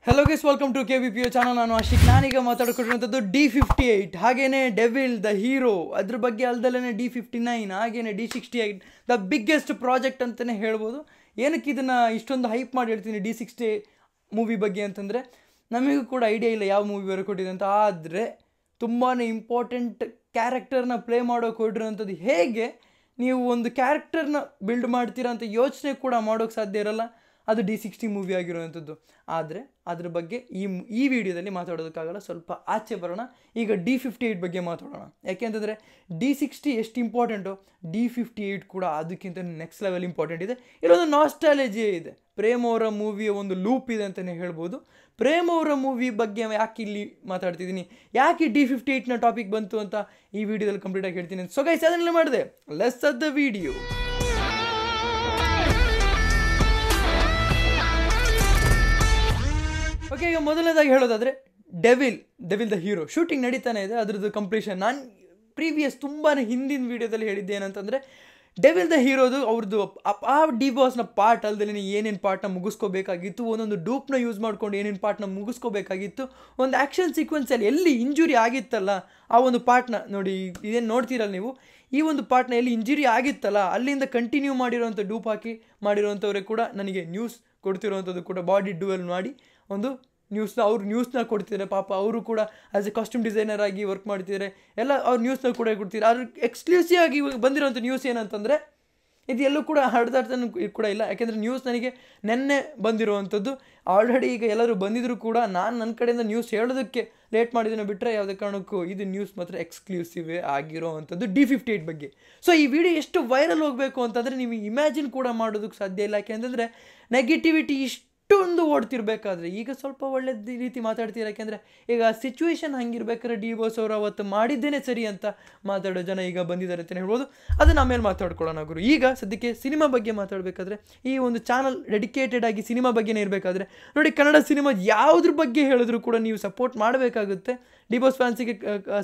Hello guys, welcome to KBPO channel. ನಾನು ಆಶಿಕ್. ನಾನೀಗ ಮಾತಾಡ್ಕೊಟ್ಟಿರುವಂಥದ್ದು D58, ಹಾಗೇನೆ ಡೆವಿಲ್ ದ ಹೀರೋ, ಅದ್ರ ಬಗ್ಗೆ ಅಲ್ದಲ್ಲೇ D59, ಹಾಗೇನೆ D68 ದ ಬಿಗ್ಗೆಸ್ಟ್ ಪ್ರಾಜೆಕ್ಟ್ ಅಂತಲೇ ಹೇಳ್ಬೋದು. ಏನಕ್ಕೆ ಇದನ್ನು ಇಷ್ಟೊಂದು ಹೈಪ್ ಮಾಡಿ ಹೇಳ್ತೀನಿ D60 ಮೂವಿ ಬಗ್ಗೆ ಅಂತಂದರೆ, ನಮಗೂ ಕೂಡ ಐಡಿಯಾ ಇಲ್ಲ ಯಾವ ಮೂವಿ ಬರ್ಕೊಟ್ಟಿದೆ ಅಂತ. ಆದರೆ ತುಂಬಾ ಇಂಪಾರ್ಟೆಂಟ್ ಕ್ಯಾರೆಕ್ಟರ್ನ ಪ್ಲೇ ಮಾಡೋಕೆ ಹೊರಟಿರೋಂಥದ್ದು. ಹೇಗೆ ನೀವು ಒಂದು ಕ್ಯಾರೆಕ್ಟರ್ನ ಬಿಲ್ಡ್ ಮಾಡ್ತೀರಾ ಅಂತ ಯೋಚನೆ ಕೂಡ ಮಾಡೋಕ್ಕೆ ಸಾಧ್ಯ ಇರಲ್ಲ. ಅದು D60 ಮೂವಿ ಆಗಿರುವಂಥದ್ದು. ಆದರೆ ಅದ್ರ ಬಗ್ಗೆ ಈ ವಿಡಿಯೋದಲ್ಲಿ ಮಾತಾಡೋದಕ್ಕಾಗಲ್ಲ. ಸ್ವಲ್ಪ ಆಚೆ ಬರೋಣ. ಈಗ D58 ಬಗ್ಗೆ ಮಾತಾಡೋಣ. ಯಾಕೆಂತಂದರೆ D60 ಎಷ್ಟು ಇಂಪಾರ್ಟೆಂಟು, D58 ಕೂಡ ಅದಕ್ಕಿಂತ ನೆಕ್ಸ್ಟ್ ಲೆವೆಲ್ ಇಂಪಾರ್ಟೆಂಟ್ ಇದೆ. ಇಲ್ಲೊಂದು ನಾಸ್ಟಾಲಜಿಯೇ ಇದೆ. ಪ್ರೇಮ್ ಅವರ ಮೂವಿಯ ಒಂದು ಲೂಪ್ ಇದೆ ಅಂತಲೇ ಹೇಳ್ಬೋದು. ಪ್ರೇಮ್ ಅವರ ಮೂವಿ ಬಗ್ಗೆ ಯಾಕೆ ಇಲ್ಲಿ ಮಾತಾಡ್ತಿದ್ದೀನಿ, ಯಾಕೆ D58ನ ಟಾಪಿಕ್ ಬಂತು ಅಂತ ಈ ವಿಡಿಯೋದಲ್ಲಿ ಕಂಪ್ಲೀಟಾಗಿ ಹೇಳ್ತೀನಿ. ಸೊ ಗೈಸ್, ಅದನ್ನೆಲ್ಲ ಮಾಡಿದೆ. Let's start the video. Okay, ಈಗ ಮೊದಲನೇದಾಗಿ ಹೇಳೋದಾದರೆ ಡೆವಿಲ್ ದ ಹೀರೋ ಶೂಟಿಂಗ್ ನಡೀತಾನೆ ಇದೆ. ಅದ್ರದ್ದು ಕಂಪ್ಲೀಷನ್ ನಾನು ಪ್ರೀವಿಯಸ್ ತುಂಬಾ ಹಿಂದಿನ ವೀಡಿಯೋದಲ್ಲಿ ಹೇಳಿದ್ದೆ. ಏನಂತಂದರೆ ಡೆವಿಲ್ ದ ಹೀರೋದು ಅವ್ರದ್ದು ಆ ಡಿ ಬಾಸ್ನ ಪಾರ್ಟ್ ಅಲ್ದೇ ಏನೇನು ಪಾರ್ಟ್ನ ಮುಗಿಸ್ಕೋಬೇಕಾಗಿತ್ತು, ಒಂದೊಂದು ಡೂಪ್ನ ಯೂಸ್ ಮಾಡ್ಕೊಂಡು ಏನೇನು ಪಾರ್ಟ್ನ ಮುಗಿಸ್ಕೋಬೇಕಾಗಿತ್ತು, ಒಂದು ಆ್ಯಕ್ಷನ್ ಸೀಕ್ವೆನ್ಸಲ್ಲಿ ಎಲ್ಲಿ ಇಂಜುರಿ ಆಗಿತ್ತಲ್ಲ ಆ ಒಂದು ಪಾರ್ಟ್ನ ನೋಡಿ. ಇದೇನು ನೋಡ್ತೀರಲ್ಲ ನೀವು, ಈ ಒಂದು ಪಾರ್ಟ್ನ ಎಲ್ಲಿ ಇಂಜುರಿ ಆಗಿತ್ತಲ್ಲ ಅಲ್ಲಿಂದ ಕಂಟಿನ್ಯೂ ಮಾಡಿರೋವಂಥ ಡೂಪ್ ಹಾಕಿ ಮಾಡಿರೋವಂಥವ್ರೆ ಕೂಡ ನನಗೆ ನ್ಯೂಸ್ ಕೊಡ್ತಿರೋವಂಥದ್ದು ಕೂಡ ಬಾಡಿ ಡ್ಯೂಯಲ್ ಮಾಡಿ ಒಂದು ನ್ಯೂಸ್ನ ಕೊಡ್ತಿದ್ದಾರೆ. ಪಾಪ ಅವರು ಕೂಡ ಆ್ಯಸ್ ಎ ಕಾಸ್ಟ್ಯೂಮ್ ಡಿಸೈನರ್ ಆಗಿ ವರ್ಕ್ ಮಾಡ್ತಿದ್ದಾರೆ. ಎಲ್ಲ ಅವ್ರು ನ್ಯೂಸ್ನ ಕೂಡ ಕೊಡ್ತಿದ್ದಾರೆ. ಅದ್ರ ಎಕ್ಸ್ಕ್ಲೂಸಿವ್ ಆಗಿ ಬಂದಿರೋಂಥ ನ್ಯೂಸ್ ಏನಂತಂದರೆ, ಇದು ಎಲ್ಲೂ ಕೂಡ ಹಡ್ದಾಡ್ತಾನು ಕೂಡ ಇಲ್ಲ. ಯಾಕೆಂದರೆ ನ್ಯೂಸ್ ನನಗೆ ನೆನ್ನೆ ಬಂದಿರುವಂಥದ್ದು. ಆಲ್ರೆಡಿ ಈಗ ಎಲ್ಲರೂ ಬಂದಿದ್ರು ಕೂಡ ನಾನು ನನ್ನ ಕಡೆಯಿಂದ ನ್ಯೂಸ್ ಹೇಳೋದಕ್ಕೆ ಲೇಟ್ ಮಾಡಿದ್ದೀನಿ ಬಿಟ್ಟರೆ ಯಾವುದೇ ಕಾರಣಕ್ಕೂ ಇದು ನ್ಯೂಸ್ ಮಾತ್ರ ಎಕ್ಸ್ಕ್ಲೂಸಿವೇ ಆಗಿರೋವಂಥದ್ದು D58 ಬಗ್ಗೆ. ಸೊ ಈ ವಿಡಿಯೋ ಎಷ್ಟು ವೈರಲ್ ಹೋಗಬೇಕು ಅಂತಂದರೆ ನಿಮಗೆ ಇಮ್ಯಾಜಿನ್ ಕೂಡ ಮಾಡೋದಕ್ಕೆ ಸಾಧ್ಯ ಇಲ್ಲ. ಯಾಕೆಂತಂದರೆ ನೆಗೆಟಿವಿಟಿ ಇಷ್ಟೊಂದು ಓಡ್ತಿರ್ಬೇಕಾದ್ರೆ ಈಗ ಸ್ವಲ್ಪ ಒಳ್ಳೆದ ರೀತಿ ಮಾತಾಡ್ತೀರ. ಯಾಕೆಂದರೆ ಈಗ ಸಿಚುವೇಶನ್ ಹಂಗಿರ್ಬೇಕಾದ್ರೆ ಡಿ ಬಾಸ್ ಅವರು ಅವತ್ತು ಮಾಡಿದ್ದೇನೆ ಸರಿ ಅಂತ ಮಾತಾಡೋ ಜನ ಈಗ ಬಂದಿದ್ದಾರೆ ಅಂತಲೇ ಹೇಳ್ಬೋದು. ಅದನ್ನು ಆಮೇಲೆ ಮಾತಾಡ್ಕೊಳ್ಳೋಣ ಗುರು. ಈಗ ಸದ್ಯಕ್ಕೆ ಸಿನಿಮಾ ಬಗ್ಗೆ ಮಾತಾಡಬೇಕಾದ್ರೆ, ಈ ಒಂದು ಚಾನಲ್ ಡೆಡಿಕೇಟೆಡ್ ಆಗಿ ಸಿನಿಮಾ ಬಗ್ಗೆನೇ ಇರಬೇಕಾದ್ರೆ ನೋಡಿ, ಕನ್ನಡ ಸಿನಿಮಾ ಯಾವುದ್ರ ಬಗ್ಗೆ ಹೇಳಿದ್ರು ಕೂಡ ನೀವು ಸಪೋರ್ಟ್ ಮಾಡಬೇಕಾಗುತ್ತೆ. ಡಿ ಬಾಸ್ ಫ್ಯಾನ್ಸಿಗೆ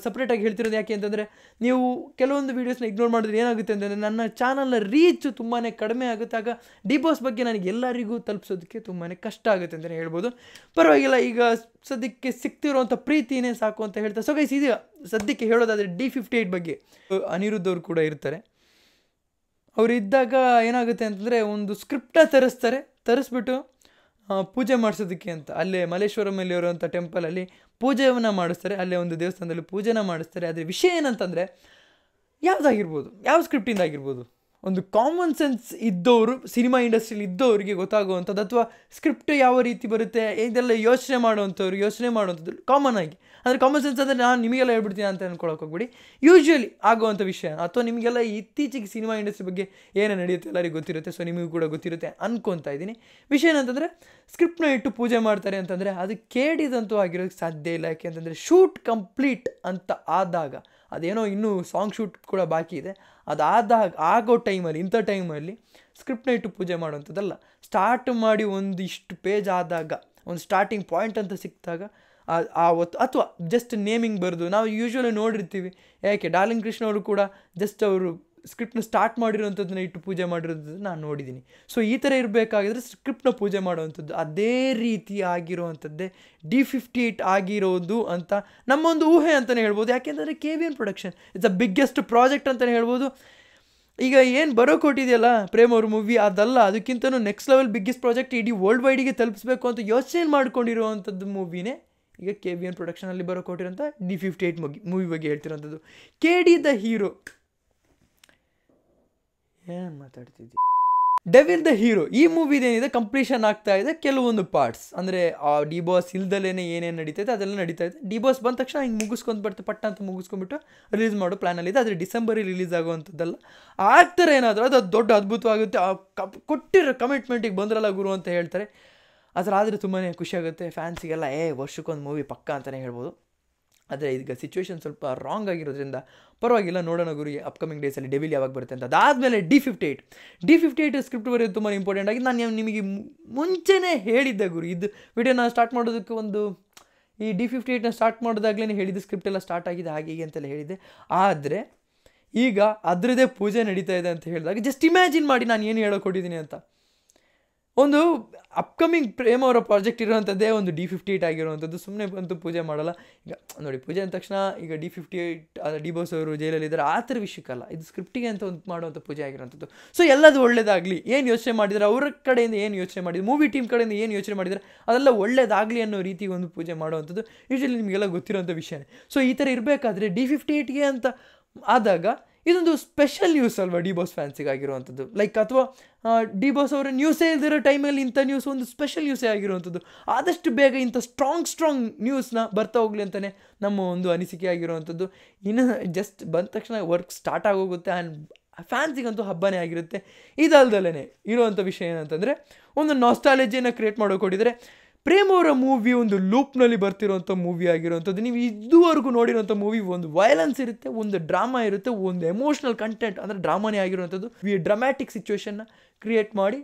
ಸಪ್ರೇಟಾಗಿ ಹೇಳ್ತಿರೋದು ಯಾಕೆ ಅಂತಂದರೆ, ನೀವು ಕೆಲವೊಂದು ವೀಡಿಯೋಸ್ನ ಇಗ್ನೋರ್ ಮಾಡಿದ್ರೆ ಏನಾಗುತ್ತೆ ಅಂತಂದರೆ ನನ್ನ ಚಾನಲ್ನ ರೀಚ್ ತುಂಬಾ ಕಡಿಮೆ ಆಗುತ್ತೆ. ಆಗ ಡಿ ಬಾಸ್ ಬಗ್ಗೆ ನನಗೆ ಎಲ್ಲರಿಗೂ ತಲುಪಿಸೋದಕ್ಕೆ ತುಂಬಾ ಕಷ್ಟ ಆಗುತ್ತೆ ಅಂತಲೇ ಹೇಳ್ಬೋದು. ಪರವಾಗಿಲ್ಲ, ಈಗ ಸದ್ಯಕ್ಕೆ ಸಿಗ್ತಿರೋವಂಥ ಪ್ರೀತಿನೇ ಸಾಕು ಅಂತ ಹೇಳ್ತಾರೆ. ಸೊ ಗೈಸ್, ಇದೀಗ ಸದ್ಯಕ್ಕೆ ಹೇಳೋದಾದರೆ D58 ಬಗ್ಗೆ ಅನಿರುದ್ಧ್ ಅವರು ಕೂಡ ಇರ್ತಾರೆ. ಅವರು ಇದ್ದಾಗ ಏನಾಗುತ್ತೆ ಅಂತಂದರೆ, ಒಂದು ಸ್ಕ್ರಿಪ್ಟ ತರಿಸ್ಬಿಟ್ಟು ಪೂಜೆ ಮಾಡಿಸೋದಕ್ಕೆ ಅಂತ ಅಲ್ಲೇ ಮಲ್ಲೇಶ್ವರಮಲ್ಲಿ ಇರುವಂಥ ಟೆಂಪಲಲ್ಲಿ ಪೂಜೆಯನ್ನು ಮಾಡಿಸ್ತಾರೆ. ಅಲ್ಲೇ ಒಂದು ದೇವಸ್ಥಾನದಲ್ಲಿ ಪೂಜೆನ ಮಾಡಿಸ್ತಾರೆ. ಆದರೆ ವಿಷಯ ಏನಂತಂದರೆ, ಯಾವುದಾಗಿರ್ಬೋದು, ಯಾವ ಸ್ಕ್ರಿಪ್ಟಿಂದ ಆಗಿರ್ಬೋದು, ಒಂದು ಕಾಮನ್ ಸೆನ್ಸ್ ಇದ್ದವರು, ಸಿನಿಮಾ ಇಂಡಸ್ಟ್ರಿಯಲ್ಲಿ ಇದ್ದವರಿಗೆ ಗೊತ್ತಾಗುವಂಥದ್ದು, ಅಥವಾ ಸ್ಕ್ರಿಪ್ಟ್ ಯಾವ ರೀತಿ ಬರುತ್ತೆ ಇದೆಲ್ಲ ಯೋಚನೆ ಮಾಡುವಂಥದ್ದು ಕಾಮನ್ ಆಗಿ. ಅಂದರೆ ಕಾಮನ್ ಸೆನ್ಸ್ ಅಂದರೆ ನಾನು ನಿಮಗೆಲ್ಲ ಹೇಳ್ಬಿಡ್ತೀನಿ ಅಂತ ಅಂದ್ಕೊಳಕ್ಕೆ ಹೋಗ್ಬಿಡಿ. ಯೂಶ್ವಲಿ ಆಗುವಂಥ ವಿಷಯ, ಅಥವಾ ನಿಮಗೆಲ್ಲ ಇತ್ತೀಚೆಗೆ ಸಿನಿಮಾ ಇಂಡಸ್ಟ್ರಿ ಬಗ್ಗೆ ಏನು ನಡೆಯುತ್ತೆ ಎಲ್ಲರಿಗೂ ಗೊತ್ತಿರುತ್ತೆ. ಸೊ ನಿಮಗೂ ಕೂಡ ಗೊತ್ತಿರುತ್ತೆ ಅನ್ಕೊತಾ ಇದ್ದೀನಿ. ವಿಷಯ ಏನಂತಂದರೆ, ಸ್ಕ್ರಿಪ್ಟ್ನ ಇಟ್ಟು ಪೂಜೆ ಮಾಡ್ತಾರೆ ಅಂತಂದರೆ ಅದು ಕೇಳಿದಂತೂ ಆಗಿರೋಕ್ಕೆ ಸಾಧ್ಯ ಇಲ್ಲ. ಯಾಕೆಂತಂದರೆ ಶೂಟ್ ಕಂಪ್ಲೀಟ್ ಅಂತ ಆದಾಗ, ಅದೇನೋ ಇನ್ನೂ ಸಾಂಗ್ ಶೂಟ್ ಕೂಡ ಬಾಕಿ ಇದೆ, ಆಗೋ ಟೈಮಲ್ಲಿ, ಇಂಥ ಟೈಮಲ್ಲಿ ಸ್ಕ್ರಿಪ್ಟ್ನ ಇಟ್ಟು ಪೂಜೆ ಮಾಡುವಂಥದ್ದಲ್ಲ. ಸ್ಟಾರ್ಟ್ ಮಾಡಿ ಒಂದಿಷ್ಟು ಪೇಜ್ ಆದಾಗ, ಒಂದು ಸ್ಟಾರ್ಟಿಂಗ್ ಪಾಯಿಂಟ್ ಅಂತ ಸಿಕ್ಕಿದಾಗ ಅಥವಾ ಜಸ್ಟ್ ನೇಮಿಂಗ್ ಬರೆದು ನಾವು ಯೂಶ್ವಲಿ ನೋಡಿರ್ತೀವಿ. ಯಾಕೆ ಡಾರ್ಲಿಂಗ್ ಕೃಷ್ಣ ಅವರು ಕೂಡ ಜಸ್ಟ್ ಅವರು ಸ್ಕ್ರಿಪ್ಟ್ನ ಸ್ಟಾರ್ಟ್ ಮಾಡಿರೋವಂಥದ್ದನ್ನ ಇಟ್ಟು ಪೂಜೆ ಮಾಡಿರೋದು ನಾನು ನೋಡಿದ್ದೀನಿ. ಸೊ ಈ ಥರ ಇರಬೇಕಾಗಿದ್ರೆ ಸ್ಕ್ರಿಪ್ಟ್ನ ಪೂಜೆ ಮಾಡುವಂಥದ್ದು ಅದೇ ರೀತಿ ಆಗಿರೋವಂಥದ್ದೇ D58 ಆಗಿರೋದು ಅಂತ ನಮ್ಮೊಂದು ಊಹೆ ಅಂತಲೇ ಹೇಳ್ಬೋದು. ಯಾಕೆಂದರೆ KVN production it's a biggest project ಅಂತಲೇ ಹೇಳ್ಬೋದು. ಈಗ ಏನು ಬರೋಕೊಟ್ಟಿದೆಯಲ್ಲ ಪ್ರೇಮ್ ಅವ್ರ ಮೂವಿ, ಅದಲ್ಲ, ಅದಕ್ಕಿಂತಲೂ ನೆಕ್ಸ್ಟ್ ಲೆವೆಲ್ ಬಿಗ್ಗೆಸ್ಟ್ ಪ್ರಾಜೆಕ್ಟ್ ಇಡೀ ವರ್ಲ್ಡ್ ವೈಡಿಗೆ ತಲುಪಿಸ್ಬೇಕು ಅಂತ ಯೋಚನೆ ಮಾಡ್ಕೊಂಡಿರುವಂಥದ್ದು ಮೂವಿನೇ ಈಗ KVN ಪ್ರೊಡಕ್ಷನಲ್ಲಿ ಬರೋಕೊಟ್ಟಿರೋಂಥ D58 ಮೂವಿ ಬಗ್ಗೆ ಹೇಳ್ತಿರೋಂಥದ್ದು. KD ದ ಹೀರೋ, ಏನು ಮಾತಾಡ್ತಿದ್ವಿ, ಡೆವಿಲ್ ದ ಹೀರೋ ಈ ಮೂವಿದೇನಿದೆ ಕಂಪ್ಲೀಷನ್ ಆಗ್ತಾ ಇದೆ. ಕೆಲವೊಂದು ಪಾರ್ಟ್ಸ್ ಅಂದರೆ ಡಿ ಬಾಸ್ ಇಲ್ದಲೇ ಏನೇನು ನಡೀತೈತೆ ಅದೆಲ್ಲ ನಡೀತಾ ಇದೆ. ಡಿ ಬಾಸ್ ಬಂದ ತಕ್ಷಣ ಹಿಂಗೆ ಮುಗಿಸ್ಕೊಂಡು ಪಟ್ಟ ಅಂತ ಮುಗಿಸ್ಕೊಂಡ್ಬಿಟ್ಟು ರಿಲೀಸ್ ಮಾಡೋ ಪ್ಲ್ಯಾನಲ್ಲಿದೆ. ಆದರೆ ಡಿಸೆಂಬರಲ್ಲಿ ರಿಲೀಸ್ ಆಗುವಂಥದ್ದಲ್ಲ. ಆ ಥರ ಏನಾದರೂ ಅದು ದೊಡ್ಡ ಅದ್ಭುತವಾಗುತ್ತೆ. ಕೊಟ್ಟಿರೋ ಕಮಿಟ್ಮೆಂಟಿಗೆ ಬಂದ್ರಲ್ಲ ಗುರು ಅಂತ ಹೇಳ್ತಾರೆ. ಆ ಥರ ಆದರೆ ತುಂಬಾ ಖುಷಿಯಾಗುತ್ತೆ ಫ್ಯಾನ್ಸಿಗೆಲ್ಲ. ವರ್ಷಕ್ಕೊಂದು ಮೂವಿ ಪಕ್ಕ ಅಂತಲೇ ಹೇಳ್ಬೋದು. ಆದರೆ ಈಗ ಸಿಚುವೇಶನ್ ಸ್ವಲ್ಪ ರಾಂಗ್ ಆಗಿರೋದ್ರಿಂದ ಪರವಾಗಿಲ್ಲ, ನೋಡೋಣ ಗುರು ಅಪ್ಕಮಿಂಗ್ ಡೇಸಲ್ಲಿ ಡೆವಿಲ್ ಯಾವಾಗ ಬರುತ್ತೆ ಅಂತ. ಅದಾದಮೇಲೆ D58 ಸ್ಕ್ರಿಪ್ಟ್ ಬರೆಯೋದು ತುಂಬ ಇಂಪಾರ್ಟೆಂಟ್ ಆಗಿ ನಾನು ನಿಮಗೆ ಮುಂಚೆನೇ ಹೇಳಿದ್ದೆ ಗುರು. ಇದು ವಿಡಿಯೋನ ಸ್ಟಾರ್ಟ್ ಮಾಡೋದಕ್ಕೆ ಈ D58ನ ಸ್ಟಾರ್ಟ್ ಮಾಡೋದಾಗಲೇ ಹೇಳಿದ್ದು, ಸ್ಕ್ರಿಪ್ಟ್ ಎಲ್ಲ ಸ್ಟಾರ್ಟ್ ಆಗಿದೆ ಹಾಗೆ ಅಂತೆಲ್ಲ ಹೇಳಿದ್ದೆ. ಆದರೆ ಈಗ ಅದರದ್ದೇ ಪೂಜೆ ನಡೀತಾ ಇದೆ ಅಂತ ಹೇಳಿದಾಗ ಜಸ್ಟ್ ಇಮ್ಯಾಜಿನ್ ಮಾಡಿ ನಾನು ಏನು ಹೇಳೋಕೊಟ್ಟಿದ್ದೀನಿ ಅಂತ. ಒಂದು ಅಪ್ಕಮಿಂಗ್ ಪ್ರೇಮ್ ಅವರ ಪ್ರಾಜೆಕ್ಟ್ ಇರುವಂಥದ್ದೇ ಒಂದು D58 ಆಗಿರುವಂಥದ್ದು. ಸುಮ್ಮನೆ ಬಂತು ಪೂಜೆ ಮಾಡಲ್ಲ. ಈಗ ನೋಡಿ, ಪೂಜೆ ಅಂದ ತಕ್ಷಣ ಈಗ D58 ಡಿ ಬಾಸ್ ಅವರು ಜೈಲಲ್ಲಿದ್ದಾರೆ ಆ ಥರ ವಿಷಯಕ್ಕಲ್ಲ, ಇದು ಸ್ಕ್ರಿಪ್ಟಿಗೆ ಅಂತ ಒಂದು ಮಾಡುವಂಥ ಪೂಜೆ ಆಗಿರುವಂಥದ್ದು. ಸೊ ಎಲ್ಲದು ಒಳ್ಳೇದಾಗಲಿ, ಏನು ಯೋಚನೆ ಮಾಡಿದರೆ ಅವ್ರ ಕಡೆಯಿಂದ ಏನು ಯೋಚನೆ ಮಾಡಿದ್ರು, ಮೂವಿ ಟೀಮ್ ಕಡೆಯಿಂದ ಏನು ಯೋಚನೆ ಮಾಡಿದರೆ ಅದೆಲ್ಲ ಒಳ್ಳೇದಾಗಲಿ ಅನ್ನೋ ರೀತಿ ಒಂದು ಪೂಜೆ ಮಾಡುವಂಥದ್ದು ಯೂಶ್ವಲಿ ನಿಮಗೆಲ್ಲ ಗೊತ್ತಿರೋಂಥ ವಿಷಯನೇ. ಸೊ ಈ ಥರ ಇರಬೇಕಾದ್ರೆ D58ಗೆ ಅಂತ ಆದಾಗ ಇದೊಂದು ಸ್ಪೆಷಲ್ ನ್ಯೂಸ್ ಅಲ್ವಾ ಡಿ ಬಾಸ್ ಫ್ಯಾನ್ಸಿಗಾಗಿರುವಂಥದ್ದು. ಲೈಕ್ ಅಥವಾ ಡಿ ಬಾಸ್ ಅವರ ನ್ಯೂಸೇ ಇಲ್ದಿರೋ ಟೈಮಲ್ಲಿ ಇಂಥ ನ್ಯೂಸ್ ಒಂದು ಸ್ಪೆಷಲ್ ನ್ಯೂಸೇ ಆಗಿರುವಂಥದ್ದು. ಆದಷ್ಟು ಬೇಗ ಇಂಥ ಸ್ಟ್ರಾಂಗ್ ನ್ಯೂಸ್ನ ಬರ್ತಾ ಹೋಗಲಿ ಅಂತಲೇ ನಮ್ಮ ಒಂದು ಅನಿಸಿಕೆ ಆಗಿರುವಂಥದ್ದು. ಇನ್ನು ಜಸ್ಟ್ ಬಂದ ತಕ್ಷಣ ವರ್ಕ್ ಸ್ಟಾರ್ಟ್ ಆಗೋಗುತ್ತೆ ಆ್ಯಂಡ್ ಫ್ಯಾನ್ಸಿಗಂತೂ ಹಬ್ಬನೇ ಆಗಿರುತ್ತೆ. ಇದಲ್ದಲ್ಲೇ ಇರುವಂಥ ವಿಷಯ ಏನಂತಂದರೆ, ಒಂದು ನಾಸ್ಟಾಲಜಿಯನ್ನು ಕ್ರಿಯೇಟ್ ಮಾಡೋಕೊಟ್ಟಿದ್ರೆ ಪ್ರೇಮ್ ಅವರ ಮೂವಿ ಒಂದು ಲೂಪ್ನಲ್ಲಿ ಬರ್ತಿರೋಂಥ ಮೂವಿ ಆಗಿರೋವಂಥದ್ದು. ನೀವು ಇದುವರೆಗೂ ನೋಡಿರೋಂಥ ಮೂವಿ ಒಂದು ವೈಲೆನ್ಸ್ ಇರುತ್ತೆ, ಒಂದು ಡ್ರಾಮಾ ಇರುತ್ತೆ, ಒಂದು ಎಮೋಷ್ನಲ್ ಕಂಟೆಂಟ್ ಅಂದರೆ ಡ್ರಾಮಾನೇ ಆಗಿರುವಂಥದ್ದು. ಡ್ರಾಮ್ಯಾಟಿಕ್ ಸಿಚುವೇಶನ್ನ ಕ್ರಿಯೇಟ್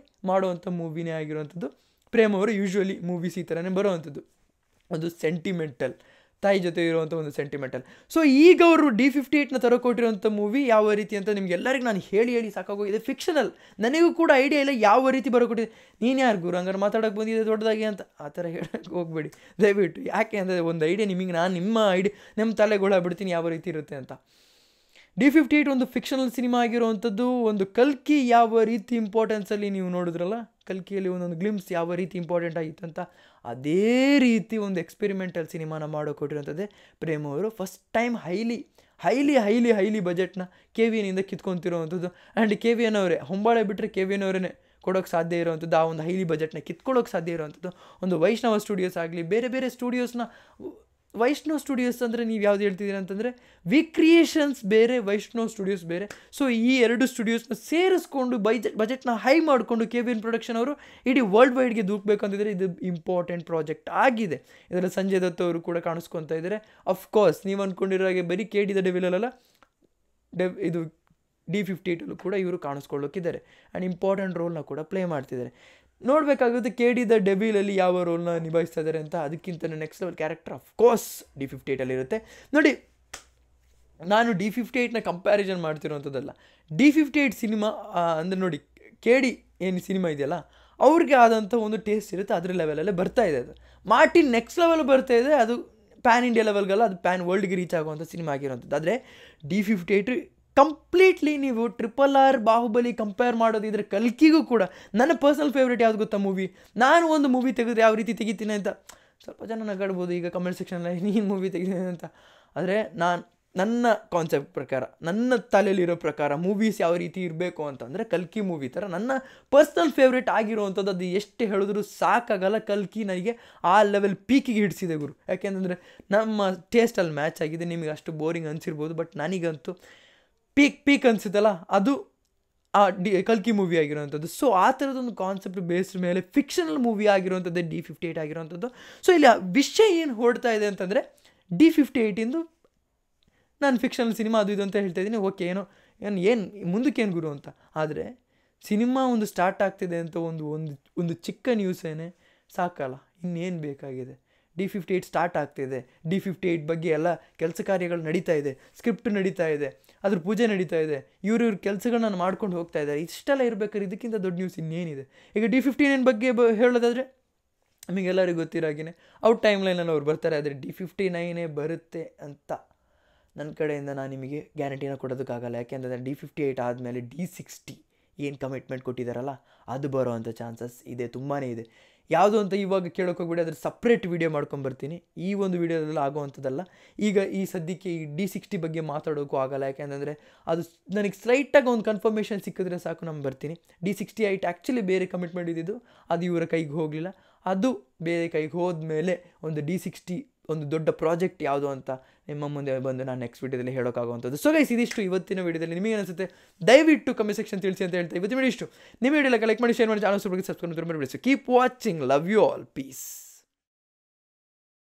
ಮಾಡುವಂಥ ಮೂವಿನೇ ಆಗಿರುವಂಥದ್ದು. ಪ್ರೇಮ್ ಅವರು ಯೂಶ್ವಲಿ ಮೂವೀಸ್ ಈ ಥರನೇ ಬರುವಂಥದ್ದು, ಒಂದು ಸೆಂಟಿಮೆಂಟಲ್, ತಾಯಿ ಜೊತೆ ಇರುವಂಥ ಒಂದು ಸೆಂಟಿಮೆಂಟಲ್. ಸೊ ಈಗ ಅವರು D58ನ ತರಕೊಟ್ಟಿರುವಂಥ ಮೂವಿ ಯಾವ ರೀತಿ ಅಂತ ನಿಮ್ಗೆಲ್ಲರಿಗೂ ನಾನು ಹೇಳಿ ಸಾಕಾಗೋಗಿದೆ. ಫಿಕ್ಷನಲ್, ನನಗೂ ಕೂಡ ಐಡಿಯಾ ಇಲ್ಲ ಯಾವ ರೀತಿ ಬರೋಕೊಟ್ಟಿದೆ. ನೀನು ಯಾರು ಗುರು ಹಂಗಾರೆ ಮಾತಾಡೋಕ್ಕೆ ಬಂದಿದೆ ದೊಡ್ಡದಾಗಿ ಅಂತ ಆ ಥರ ಹೇಳೋಕ್ಕೆ ಹೋಗ್ಬೇಡಿ ದಯವಿಟ್ಟು. ಯಾಕೆ ಅಂದರೆ ಒಂದು ಐಡಿಯಾ ನಿಮಗೆ ನಾನು ನಿಮ್ಮ ತಲೆಗೊಳ ಬಿಡ್ತೀನಿ ಯಾವ ರೀತಿ ಇರುತ್ತೆ ಅಂತ. D58 ಒಂದು ಫಿಕ್ಷನಲ್ ಸಿನಿಮಾ ಆಗಿರುವಂಥದ್ದು. ಒಂದು ಕಲ್ಕಿ ಯಾವ ರೀತಿ ಇಂಪಾರ್ಟೆನ್ಸಲ್ಲಿ ನೀವು ನೋಡಿದ್ರಲ್ಲ, ಕಲ್ಕಿಯಲ್ಲಿ ಒಂದೊಂದು ಗ್ಲಿಮ್ಸ್ ಯಾವ ರೀತಿ ಇಂಪಾರ್ಟೆಂಟ್ ಆಗಿತ್ತು ಅಂತ, ಅದೇ ರೀತಿ ಒಂದು ಎಕ್ಸ್ಪೆರಿಮೆಂಟಲ್ ಸಿನಿಮಾನ ಮಾಡೋಕೊಟ್ಟಿರೋಂಥದ್ದೇ ಪ್ರೇಮ್ ಅವರು. ಫಸ್ಟ್ ಟೈಮ್ ಹೈಲಿ ಬಜೆಟ್ನ KVNಯಿಂದ ಕಿತ್ಕೊತಿರೋವಂಥದ್ದು. ಆ್ಯಂಡ್ KVN ಅವರೇ, ಹೊಂಬಾಳೆ ಬಿಟ್ಟರೆ KVN ಅವರೇ ಕೊಡೋಕ್ಕೆ ಸಾಧ್ಯ ಇರೋವಂಥದ್ದು. ಆ ಒಂದು ಹೈಲಿ ಬಜೆಟ್ನ ಕಿತ್ಕೊಳ್ಳೋಕೆ ಸಾಧ್ಯ ಇರೋವಂಥದ್ದು. ಒಂದು ವೈಷ್ಣವ ಸ್ಟುಡಿಯೋಸ್ ಆಗಲಿ, ಬೇರೆ ಸ್ಟುಡಿಯೋಸ್ನ, ವೈಷ್ಣವ್ ಸ್ಟುಡಿಯೋಸ್ ಅಂದರೆ ನೀವು ಯಾವ್ದು ಹೇಳ್ತಿದ್ದೀರ ಅಂತಂದರೆ ವಿ ಕ್ರಿಯೇಷನ್ಸ್ ಬೇರೆ, ವೈಷ್ಣವ್ ಸ್ಟುಡಿಯೋಸ್ ಬೇರೆ. ಸೊ ಈ ಎರಡು ಸ್ಟುಡಿಯೋಸ್ನ ಸೇರಿಸ್ಕೊಂಡು ಬಜೆಟ್ನ ಹೈ ಮಾಡಿಕೊಂಡು KVN ಪ್ರೊಡಕ್ಷನ್ ಅವರು ಇಡೀ ವರ್ಲ್ಡ್ ವೈಡ್ಗೆ ದೂಕಬೇಕಂತಿದ್ರೆ ಇದು ಇಂಪಾರ್ಟೆಂಟ್ ಪ್ರಾಜೆಕ್ಟ್ ಆಗಿದೆ. ಇದರಲ್ಲಿ ಸಂಜಯ್ ದತ್ ಅವರು ಕೂಡ ಕಾಣಿಸ್ಕೊತಾ ಇದ್ದಾರೆ. ಅಫ್ಕೋರ್ಸ್ ನೀವು ಅಂದ್ಕೊಂಡಿರೋ ಹಾಗೆ ಬರೀ KD ದ ಡೆವಿಲ್ ಅಲ್ಲ, ಇದು D58 ಕೂಡ ಇವರು ಕಾಣಿಸ್ಕೊಳ್ಳೋಕ್ಕಿದ್ದಾರೆ ಆ್ಯಂಡ್ ಇಂಪಾರ್ಟೆಂಟ್ ರೋಲ್ನ ಕೂಡ ಪ್ಲೇ ಮಾಡ್ತಿದ್ದಾರೆ. ನೋಡಬೇಕಾಗುತ್ತೆ KD ದ ಡೆವಿಲಲ್ಲಿ ಯಾವ ರೋಲ್ನ ನಿಭಾಯಿಸ್ತಾ ಇದ್ದಾರೆ ಅಂತ. ಅದಕ್ಕಿಂತ next level character of course D58 ನೋಡಿ, ನಾನು D58ನ ಕಂಪ್ಯಾರಿಸನ್ ಮಾಡ್ತಿರೋವಂಥದ್ದಲ್ಲ. D58 ಸಿನಿಮಾ ಅಂದರೆ ನೋಡಿ, KD ಏನು ಸಿನಿಮಾ ಇದೆಯಲ್ಲ ಅವ್ರಿಗೆ ಆದಂಥ ಒಂದು ಟೇಸ್ಟ್ ಇರುತ್ತೆ, ಅದ್ರ ಲೆವೆಲಲ್ಲೇ ಬರ್ತಾ ಇದೆ. ಅದು ಮಾರ್ಟಿನ್ ನೆಕ್ಸ್ಟ್ ಲೆವೆಲ್ ಬರ್ತಾ ಇದೆ, ಅದು ಪ್ಯಾನ್ ಇಂಡಿಯಾ ಲೆವೆಲ್ಗಲ್ಲ, ಅದು ಪ್ಯಾನ್ ವರ್ಲ್ಡ್ಗೆ ರೀಚ್ ಆಗುವಂಥ ಸಿನಿಮಾ ಆಗಿರೋವಂಥದ್ದು. ಆದರೆ D58 ಕಂಪ್ಲೀಟ್ಲಿ ನೀವು RRR ಬಾಹುಬಲಿ ಕಂಪೇರ್ ಮಾಡೋದಿದ್ರೆ ಕಲ್ಕಿಗೂ ಕೂಡ ನನ್ನ ಪರ್ಸನಲ್ ಫೇವ್ರೇಟ್ ಯಾವ್ದು ಗೊತ್ತಾ ಮೂವಿ. ನಾನು ಒಂದು ಮೂವಿ ತೆಗೆದ್ರೆ ಯಾವ ರೀತಿ ತೆಗಿತೀನಿ ಅಂತ ಸ್ವಲ್ಪ ಜನ ನಗಾಡ್ಬೋದು ಈಗ ಕಮೆಂಟ್ ಸೆಕ್ಷನಲ್ಲಿ, ನೀನು ಮೂವಿ ತೆಗಿತೀನಿ ಅಂತ. ಆದರೆ ನನ್ನ ಕಾನ್ಸೆಪ್ಟ್ ಪ್ರಕಾರ, ನನ್ನ ತಲೆಯಲ್ಲಿರೋ ಪ್ರಕಾರ ಮೂವೀಸ್ ಯಾವ ರೀತಿ ಇರಬೇಕು ಅಂತಂದರೆ ಕಲ್ಕಿ ಮೂವಿ ಥರ ನನ್ನ ಪರ್ಸ್ನಲ್ ಫೇವ್ರೇಟ್ ಆಗಿರುವಂಥದ್ದು. ಅದು ಎಷ್ಟು ಹೇಳಿದ್ರು ಸಾಕಾಗಲ್ಲ. ಕಲ್ಕಿ ನನಗೆ ಆ ಲೆವೆಲ್ ಪೀಕಿಗೆ ಹಿಡಿಸಿದೆ ಗುರು. ಯಾಕೆಂತಂದರೆ ನಮ್ಮ ಟೇಸ್ಟಲ್ಲಿ ಮ್ಯಾಚ್ ಆಗಿದೆ. ನಿಮಗೆ ಅಷ್ಟು ಬೋರಿಂಗ್ ಅನಿಸಿರ್ಬೋದು, ಬಟ್ ನನಗಂತೂ ಪೀಕ್ ಅನಿಸುತ್ತಲ್ಲ, ಅದು ಆ ಕಲ್ಕಿ ಮೂವಿ ಆಗಿರೋವಂಥದ್ದು. ಸೊ ಆ ಥರದೊಂದು ಕಾನ್ಸೆಪ್ಟ್ ಬೇಸ್ಡ್ ಮೇಲೆ ಫಿಕ್ಷನಲ್ ಮೂವಿ ಆಗಿರುವಂಥದ್ದೇ D58 ಆಗಿರೋವಂಥದ್ದು. ಸೊ ಇಲ್ಲಿ ವಿಷಯ ಏನು ಹೊಡ್ತಾ ಇದೆ ಅಂತಂದರೆ D58 ನಾನು ಫಿಕ್ಷನಲ್ ಸಿನಿಮಾ ಅದು ಇದು ಅಂತ ಹೇಳ್ತಾ ಇದ್ದೀನಿ. ಓಕೆ, ಏನು ಮುಂದಕ್ಕೇನು ಗುರು ಅಂತ. ಆದರೆ ಸಿನಿಮಾ ಒಂದು ಸ್ಟಾರ್ಟ್ ಆಗ್ತಿದೆ ಅಂತ ಒಂದು ಚಿಕ್ಕ ನ್ಯೂಸೇನೆ ಸಾಕಲ್ಲ, ಇನ್ನೇನು ಬೇಕಾಗಿದೆ. D58 ಸ್ಟಾರ್ಟ್ ಆಗ್ತಿದೆ, D58 ಬಗ್ಗೆ ಎಲ್ಲ ಕೆಲಸ ಕಾರ್ಯಗಳು ನಡೀತಾ ಇದೆ, ಸ್ಕ್ರಿಪ್ಟ್ ನಡೀತಾ ಇದೆ, ಅದ್ರ ಪೂಜೆ ನಡೀತಾ ಇದೆ, ಇವ್ರ ಕೆಲಸಗಳನ್ನ ಮಾಡ್ಕೊಂಡು ಹೋಗ್ತಾ ಇದ್ದಾರೆ. ಇಷ್ಟೆಲ್ಲ ಇರಬೇಕಾದ್ರೆ ಇದಕ್ಕಿಂತ ದೊಡ್ಡ ನ್ಯೂಸ್ ಇನ್ನೇನಿದೆ. ಈಗ D59 ಬಗ್ಗೆ ಹೇಳೋದಾದರೆ ನಿಮಗೆಲ್ಲರಿಗೂ ಗೊತ್ತಿರಾಗಿನೇ ಔಟ್ ಟೈಮ್ ಲೈನಲ್ಲಿ ಅವ್ರು ಬರ್ತಾರೆ. ಆದರೆ D59 ಬರುತ್ತೆ ಅಂತ ನನ್ನ ಕಡೆಯಿಂದ ನಾನು ನಿಮಗೆ ಗ್ಯಾರಂಟಿನ ಕೊಡೋದಕ್ಕಾಗಲ್ಲ. ಯಾಕೆಂದರೆ D58 ಆದಮೇಲೆ D60 ಏನು ಕಮಿಟ್ಮೆಂಟ್ ಕೊಟ್ಟಿದ್ದಾರಲ್ಲ ಅದು ಬರೋ ಅಂಥ ಚಾನ್ಸಸ್ ಇದೆ, ತುಂಬಾ ಇದೆ. ಯಾವುದು ಅಂತ ಇವಾಗ ಕೇಳೋಕೆ ಹೋಗ್ಬಿಡಿ, ಅದ್ರ ಸಪ್ರೇಟ್ ವೀಡಿಯೋ ಮಾಡ್ಕೊಂಬರ್ತೀನಿ. ಈ ಒಂದು ವೀಡಿಯೋದಲ್ಲಿ ಆಗೋವಂಥದ್ದಲ್ಲ. ಈಗ ಈ ಸದ್ಯಕ್ಕೆ ಈ D60 ಬಗ್ಗೆ ಮಾತಾಡೋಕ್ಕೂ ಆಗಲ್ಲ. ಯಾಕೆಂದರೆ ಅದು ನನಗೆ ಸ್ಲೈಟಾಗಿ ಒಂದು ಕನ್ಫರ್ಮೇಷನ್ ಸಿಕ್ಕಿದ್ರೆ ಸಾಕು, ನಾನು ಬರ್ತೀನಿ. D68 ಆ್ಯಕ್ಚುಲಿ ಬೇರೆ ಕಮಿಟ್ಮೆಂಟ್ ಇದ್ದಿದ್ದು, ಅದು ಇವರ ಕೈಗೆ ಹೋಗಲಿಲ್ಲ. ಅದು ಬೇರೆ ಕೈಗೆ ಹೋದ್ಮೇಲೆ ಒಂದು D60 ಒಂದು ದೊಡ್ಡ ಪ್ರಾಜೆಕ್ಟ್ ಯಾವುದು ಅಂತ ನಿಮ್ಮ ಮುಂದೆ ಬಂದು ನಾನು ನೆಕ್ಸ್ಟ್ ವೀಡಿಯೋದಲ್ಲಿ ಹೇಳೋಕ್ಕಾಗುವಂಥದ್ದು. ಸೊ ಗೈಸ್, ಇದಿಷ್ಟು ಇವತ್ತಿನ ವೀಡಿಯೋದಲ್ಲಿ. ನಿಮಗೆ ಅನಿಸುತ್ತೆ ದಯವಿಟ್ಟು ಕಮೆಂಟ್ ಸೆಕ್ಷನ್ ತಿಳಿಸಿ ಅಂತ ಹೇಳ್ತಾ ಇವತ್ತಿನ ವಿಡಿಯೋ ಇಷ್ಟು. ನಿಮ್ಮ ವಿಡಿಯೋ ಲೈಕ್ ಮಾಡಿ, ಶೇರ್ ಮಾಡಿ, ಚಾನಲ್ ಸಬ್ಸ್ಕ್ರೈಬ್ ಮಾಡಿ, keep watching. Love you all. Piece.